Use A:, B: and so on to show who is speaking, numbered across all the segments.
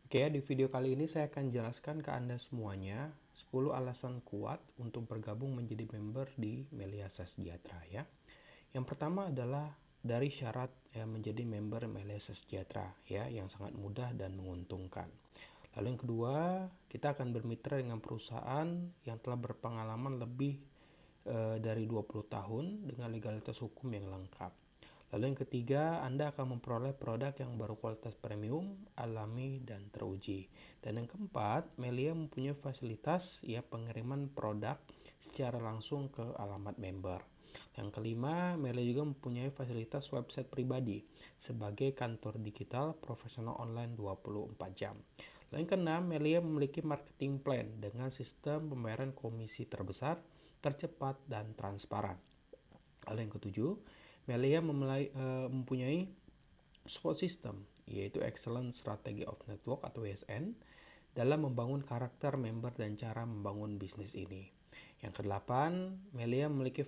A: Oke, di video kali ini saya akan jelaskan ke Anda semuanya 10 alasan kuat untuk bergabung menjadi member di Melia Sejahtera ya. Yang pertama adalah dari syarat menjadi member Melia Sejahtera ya, yang sangat mudah dan menguntungkan. Lalu yang kedua, kita akan bermitra dengan perusahaan yang telah berpengalaman lebih dari 20 tahun dengan legalitas hukum yang lengkap. Lalu yang ketiga, Anda akan memperoleh produk yang berkualitas premium, alami, dan teruji. Dan yang keempat, Melia mempunyai fasilitas pengiriman produk secara langsung ke alamat member. Yang kelima, Melia juga mempunyai fasilitas website pribadi sebagai kantor digital profesional online 24 jam. Lalu yang keenam, Melia memiliki marketing plan dengan sistem pembayaran komisi terbesar, tercepat, dan transparan. Lalu yang ketujuh, Melia mempunyai support system, yaitu Excellent Strategy of Network atau ESN, dalam membangun karakter member dan cara membangun bisnis ini. Yang kedelapan, Melia memiliki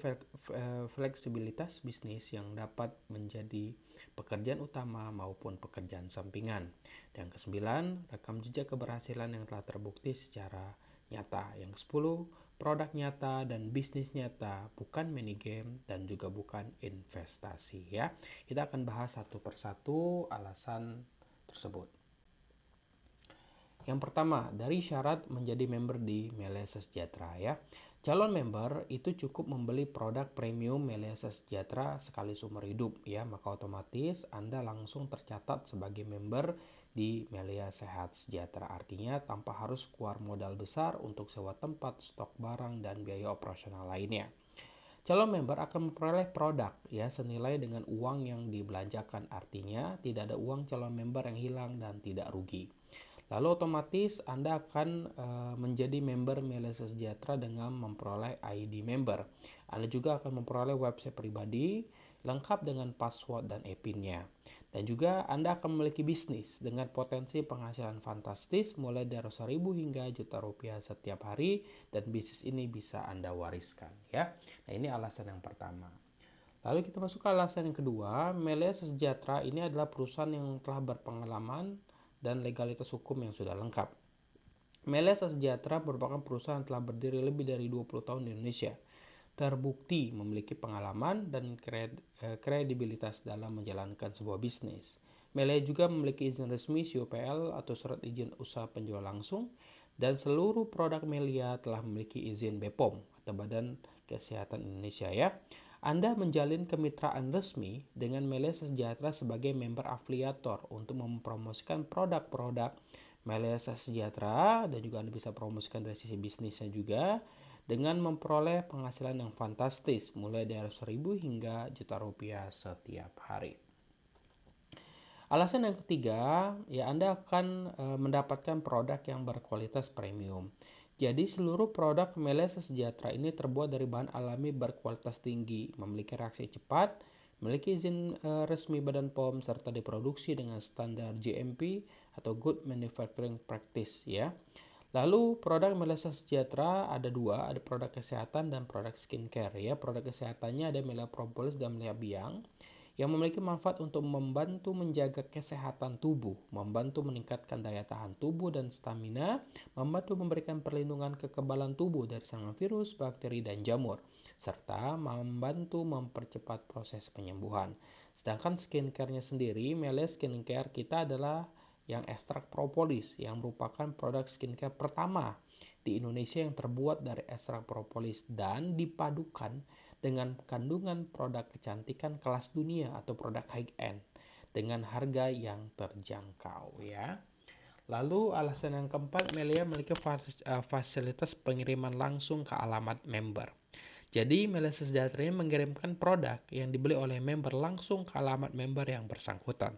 A: fleksibilitas bisnis yang dapat menjadi pekerjaan utama maupun pekerjaan sampingan. Dan yang kesembilan, rekam jejak keberhasilan yang telah terbukti secara nyata. Yang kesepuluh, produk nyata dan bisnis nyata, bukan minigame dan juga bukan investasi ya. Kita akan bahas satu persatu alasan tersebut. Yang pertama, dari syarat menjadi member di Melia Sejahtera ya. Calon member itu cukup membeli produk premium Melia Sejahtera sekali seumur hidup ya, maka otomatis Anda langsung tercatat sebagai member di Melia Sehat Sejahtera. Artinya tanpa harus keluar modal besar untuk sewa tempat, stok barang, dan biaya operasional lainnya. Calon member akan memperoleh produk ya senilai dengan uang yang dibelanjakan. Artinya tidak ada uang calon member yang hilang dan tidak rugi. Lalu otomatis Anda akan menjadi member Melia Sejahtera dengan memperoleh ID member. Anda juga akan memperoleh website pribadi lengkap dengan password dan e-PIN-nya. Dan juga Anda akan memiliki bisnis dengan potensi penghasilan fantastis mulai dari 1.000 hingga juta rupiah setiap hari, dan bisnis ini bisa Anda wariskan ya. Nah, ini alasan yang pertama. Lalu kita masuk ke alasan yang kedua, Melia Sejahtera ini adalah perusahaan yang telah berpengalaman dan legalitas hukum yang sudah lengkap. Melia Sejahtera merupakan perusahaan yang telah berdiri lebih dari 20 tahun di Indonesia. Terbukti memiliki pengalaman dan kredibilitas dalam menjalankan sebuah bisnis. Melia juga memiliki izin resmi COPL atau surat izin usaha penjual langsung, dan seluruh produk Melia telah memiliki izin BPOM atau Badan Kesehatan Indonesia ya. Anda menjalin kemitraan resmi dengan Melia Sejahtera sebagai member afiliator untuk mempromosikan produk-produk Melia Sejahtera, dan juga Anda bisa promosikan dari sisi bisnisnya juga dengan memperoleh penghasilan yang fantastis mulai dari 1.000 hingga juta rupiah setiap hari. Alasan yang ketiga, ya Anda akan mendapatkan produk yang berkualitas premium. Jadi seluruh produk Melia Sejahtera ini terbuat dari bahan alami berkualitas tinggi, memiliki reaksi cepat, memiliki izin resmi Badan POM, serta diproduksi dengan standar GMP atau Good Manufacturing Practice ya. Lalu produk Melia Sejahtera ada dua, ada produk kesehatan dan produk skincare ya. Produk kesehatannya ada Melia Propolis dan Melia Biang, yang memiliki manfaat untuk membantu menjaga kesehatan tubuh, membantu meningkatkan daya tahan tubuh dan stamina, membantu memberikan perlindungan kekebalan tubuh dari serangan virus, bakteri, dan jamur, serta membantu mempercepat proses penyembuhan. Sedangkan skincare-nya sendiri, Melia Skincare kita adalah yang ekstrak propolis, yang merupakan produk skincare pertama di Indonesia yang terbuat dari ekstrak propolis dan dipadukan dengan kandungan produk kecantikan kelas dunia atau produk high-end dengan harga yang terjangkau ya. Lalu alasan yang keempat, Melia memiliki fasilitas pengiriman langsung ke alamat member. Jadi Melia Sejahtera ini mengirimkan produk yang dibeli oleh member langsung ke alamat member yang bersangkutan.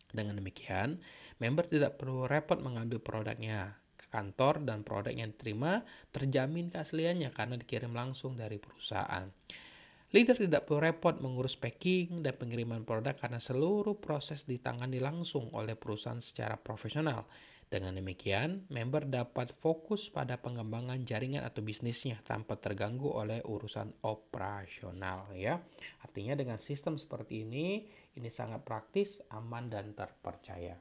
A: Dengan demikian, member tidak perlu repot mengambil produknya ke kantor, dan produk yang diterima terjamin keasliannya karena dikirim langsung dari perusahaan. Leader tidak perlu repot mengurus packing dan pengiriman produk karena seluruh proses ditangani langsung oleh perusahaan secara profesional. Dengan demikian, member dapat fokus pada pengembangan jaringan atau bisnisnya tanpa terganggu oleh urusan operasional ya. Artinya dengan sistem seperti ini sangat praktis, aman, dan terpercaya.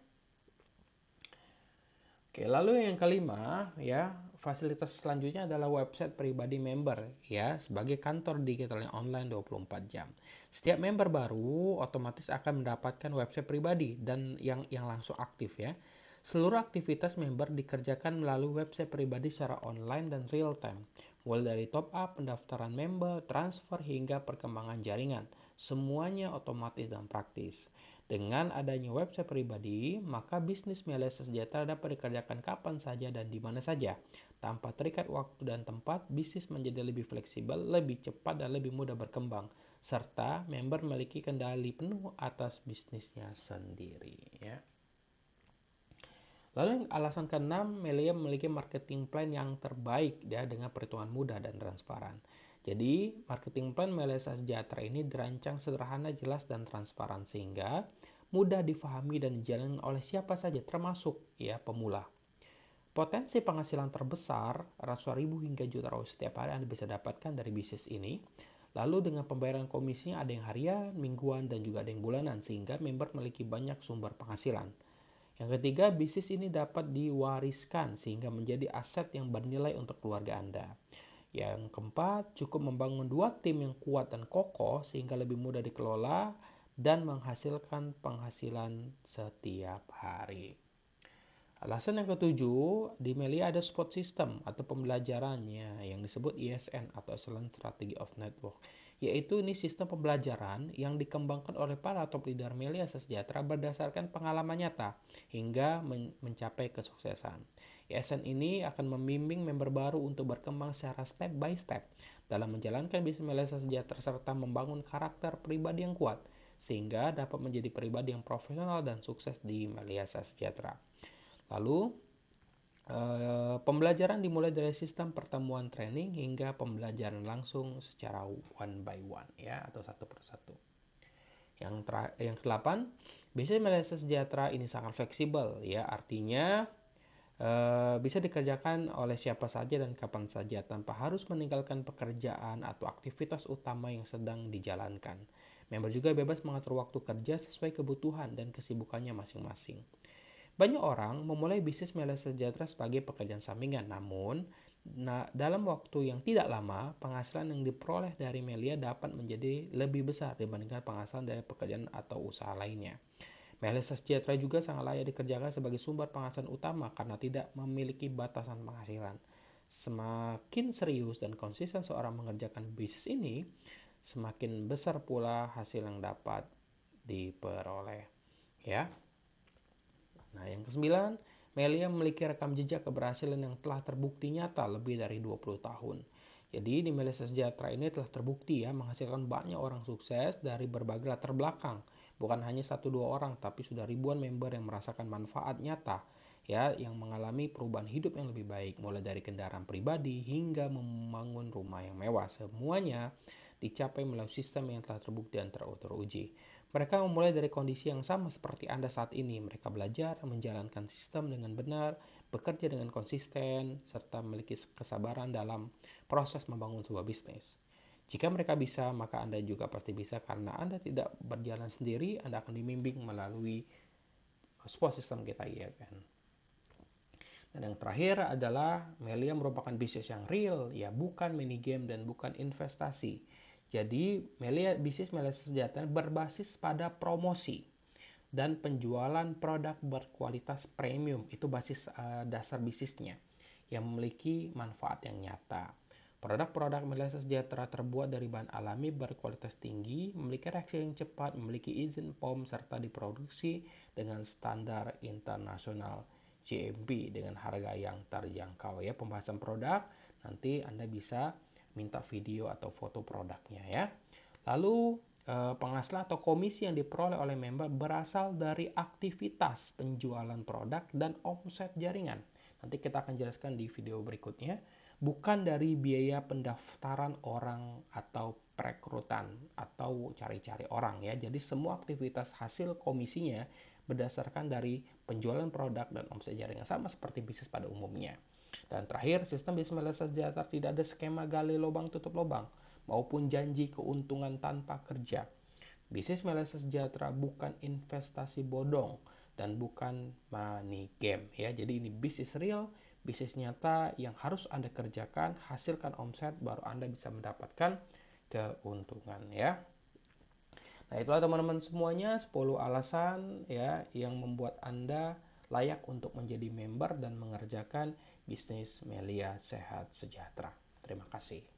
A: Oke, lalu yang kelima ya, fasilitas selanjutnya adalah website pribadi member ya, sebagai kantor digital yang online 24 jam. Setiap member baru otomatis akan mendapatkan website pribadi dan yang langsung aktif ya. Seluruh aktivitas member dikerjakan melalui website pribadi secara online dan real time. Mulai dari top up, pendaftaran member, transfer hingga perkembangan jaringan. Semuanya otomatis dan praktis. Dengan adanya website pribadi, maka bisnis Melia Sejahtera dapat dikerjakan kapan saja dan di mana saja. Tanpa terikat waktu dan tempat, bisnis menjadi lebih fleksibel, lebih cepat, dan lebih mudah berkembang. Serta member memiliki kendali penuh atas bisnisnya sendiri. Ya. Lalu alasan keenam, Melia memiliki marketing plan yang terbaik ya, dengan perhitungan mudah dan transparan. Jadi, marketing plan Melia Sejahtera ini dirancang sederhana, jelas, dan transparan sehingga mudah difahami dan dijalankan oleh siapa saja termasuk ya pemula. Potensi penghasilan terbesar ratusan ribu hingga juta rupiah setiap hari Anda bisa dapatkan dari bisnis ini. Lalu dengan pembayaran komisinya ada yang harian, mingguan, dan juga ada yang bulanan sehingga member memiliki banyak sumber penghasilan. Yang ketiga, bisnis ini dapat diwariskan sehingga menjadi aset yang bernilai untuk keluarga Anda. Yang keempat, cukup membangun dua tim yang kuat dan kokoh sehingga lebih mudah dikelola dan menghasilkan penghasilan setiap hari. Alasan yang ketujuh, di Melia ada support system atau pembelajarannya yang disebut ISN atau Excellent Strategy of Network. Yaitu ini sistem pembelajaran yang dikembangkan oleh para top leader Melia Sejahtera berdasarkan pengalaman nyata hingga mencapai kesuksesan. ISN ini akan membimbing member baru untuk berkembang secara step by step dalam menjalankan bisnis Melia Sejahtera serta membangun karakter pribadi yang kuat sehingga dapat menjadi pribadi yang profesional dan sukses di Melia Sejahtera. Lalu, pembelajaran dimulai dari sistem pertemuan training hingga pembelajaran langsung secara one by one ya, atau satu persatu. Yang kedelapan, bisnis Melia Sejahtera ini sangat fleksibel ya, artinya bisa dikerjakan oleh siapa saja dan kapan saja tanpa harus meninggalkan pekerjaan atau aktivitas utama yang sedang dijalankan. Member juga bebas mengatur waktu kerja sesuai kebutuhan dan kesibukannya masing-masing. Banyak orang memulai bisnis Melia Sejahtera sebagai pekerjaan sampingan, namun dalam waktu yang tidak lama, penghasilan yang diperoleh dari Melia dapat menjadi lebih besar dibandingkan penghasilan dari pekerjaan atau usaha lainnya. Melia Sejahtera juga sangat layak dikerjakan sebagai sumber penghasilan utama karena tidak memiliki batasan penghasilan. Semakin serius dan konsisten seorang mengerjakan bisnis ini, semakin besar pula hasil yang dapat diperoleh. Ya. Nah, yang kesembilan, Melia memiliki rekam jejak keberhasilan yang telah terbukti nyata lebih dari 20 tahun. Jadi di Melia Sejahtera ini telah terbukti ya menghasilkan banyak orang sukses dari berbagai latar belakang. Bukan hanya 1-2 orang, tapi sudah ribuan member yang merasakan manfaat nyata ya, yang mengalami perubahan hidup yang lebih baik, mulai dari kendaraan pribadi hingga membangun rumah yang mewah. Semuanya dicapai melalui sistem yang telah terbukti dan teruji. Mereka memulai dari kondisi yang sama seperti Anda saat ini. Mereka belajar menjalankan sistem dengan benar, bekerja dengan konsisten, serta memiliki kesabaran dalam proses membangun sebuah bisnis. Jika mereka bisa, maka Anda juga pasti bisa karena Anda tidak berjalan sendiri, Anda akan dibimbing melalui sebuah sistem kita, ya kan. Dan yang terakhir adalah Melia merupakan bisnis yang real, ya bukan mini game dan bukan investasi. Jadi bisnis Melia Sejahtera berbasis pada promosi dan penjualan produk berkualitas premium. Itu basis dasar bisnisnya yang memiliki manfaat yang nyata. Produk-produk Melia Sejahtera terbuat dari bahan alami berkualitas tinggi, memiliki reaksi yang cepat, memiliki izin POM, serta diproduksi dengan standar internasional GMP dengan harga yang terjangkau ya. Pembahasan produk nanti Anda bisa minta video atau foto produknya ya. Lalu penghasilan atau komisi yang diperoleh oleh member berasal dari aktivitas penjualan produk dan omset jaringan. Nanti kita akan jelaskan di video berikutnya. Bukan dari biaya pendaftaran orang atau perekrutan atau cari-cari orang ya. Jadi semua aktivitas hasil komisinya berdasarkan dari penjualan produk dan omset jaringan, sama seperti bisnis pada umumnya. Dan terakhir, sistem bisnis Melia Sejahtera tidak ada skema gali lubang tutup lubang maupun janji keuntungan tanpa kerja. Bisnis Melia Sejahtera bukan investasi bodong, dan bukan money game ya. Jadi ini bisnis real, bisnis nyata yang harus Anda kerjakan, hasilkan omset baru Anda bisa mendapatkan keuntungan ya. Nah, itulah teman-teman semuanya 10 alasan ya yang membuat Anda layak untuk menjadi member dan mengerjakan bisnis Melia Sehat Sejahtera. Terima kasih.